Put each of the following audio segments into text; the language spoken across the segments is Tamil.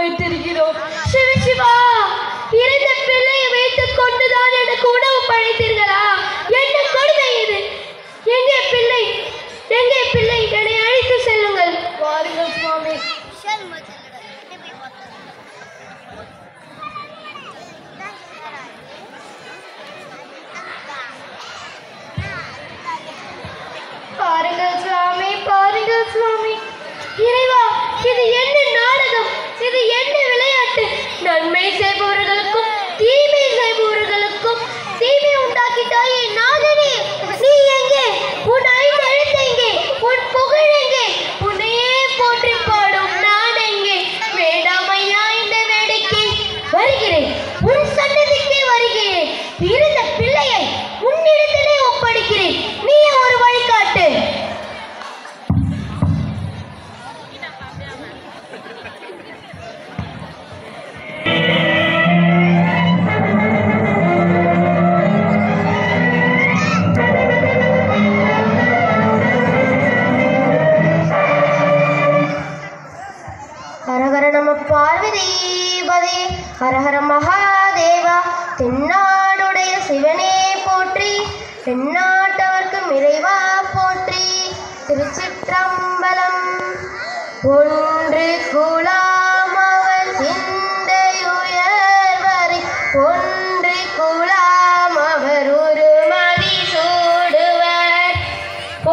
வைத்திருக்கிறோம். சிவசிவா, இறந்த பிள்ளையை வைத்துக் கொண்டுதான் எனக்கு உணவு படைத்தீர்களா? என்ன கொடுமை இது? எங்கே பிள்ளை? எங்கே பிள்ளை? என்னை அழைத்து செல்லுங்கள். வாருங்கள் சுவாமி. பாருங்கள் சுவாமி, பாருங்கள் சுவாமி. இறைவா, இது என்ன நாடகம்? இது என்ன விளையாட்டு? நன்மை செய்பவர்களுக்கும் தீமை செய்பவர்களுக்கும் தீமை உண்டாக்கிட்டாயே நாதனே, நீ எங்கே? உன் ஐந்து எழுத்து எங்கே? உன் புகழ் எங்கே? உன்னையே போற்றி பாடும் நான் எங்கே? வேண்டாம் ஐயா இந்த வேடிக்கை. வருகிறேன், உன் சன்னதிக்கே வருகிறேன். இருந்த பிள்ளையை உன்னிடத்திலே ஒப்படைக்கிறேன். நீ ஒரு வழிகாட்டு. ஹரஹர நம பார்வதிபதே, ஹரஹர மகாதேவா. தென்னாடுடைய சிவனே போற்றி, தென்னாட்டவர்க்கும் இறைவா போற்றி. திருச்சிற்றம்பலம். ஒன்று குலாம் அவர் சிந்தையுயர்வரை, ஒன்று குலாம் அவர் ஒரு மதி சூடுவர்,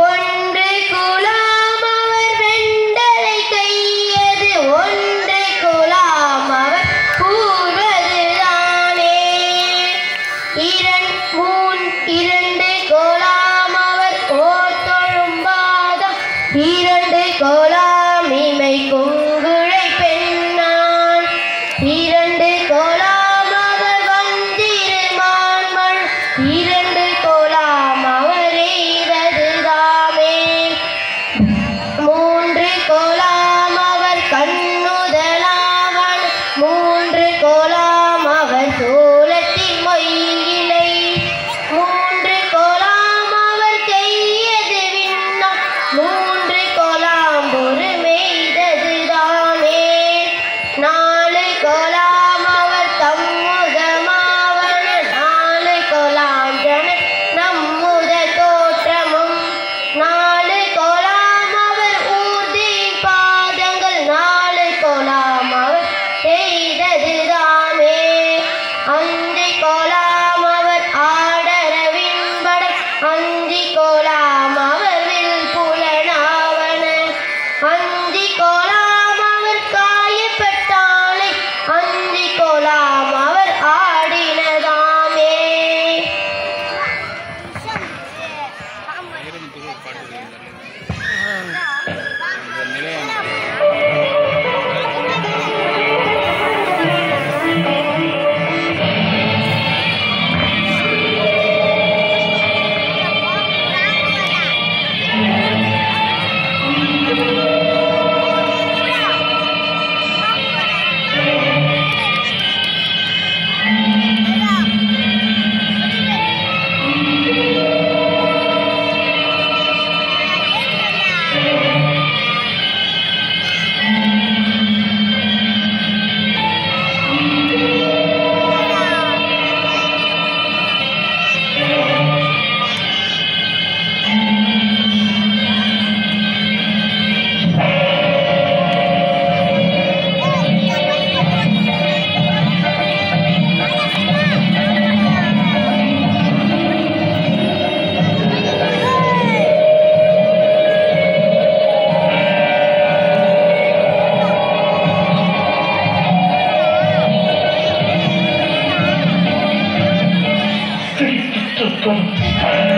ஒன்று குலாம் அவர் வெண்டலை கையது, ஒன்று குலாம் அவர் கூறுவதுதானே. இரண்டு கோலாம் அவர் ஓர் தொழும்பாதம், இரண்டு கோலாம் இமை குங்குழை பெண்ணான், இரண்டு கோலாம் அவர் வந்திருமான்மள், இரண்டு கோலாம் அவர் எய்ததுதாமே. மூன்று கோலாம் அவர் கண்ணுதலாவன், மூன்று கோலாம் அவர் சோலத்தின் மொய்யினை, மூன்று கோலாம் அவர் கையது விண்ணம், மூன்று கோலாம் ஒரு மெய்ததுதாமே. நாலு கோலாம் அவர் தம்முகமாவன, நாலு கோலாம் ஜன நம்முத தோற்றமும், நாலு கோலாம் அவர் ஊர்தி பாதங்கள், நாலு கோலாம் அவர் செய்ததுதாமே. அஞ்சு கோலாம் அவர் ஆடரவின்படம், அஞ்சு கோலாம் அவர் வில் புலனாவன, அஞ்சு கோலாம் அவர் காயப்பட்டாளை, அஞ்சு கோலாம் அவர் ஆடினதாமே. Come.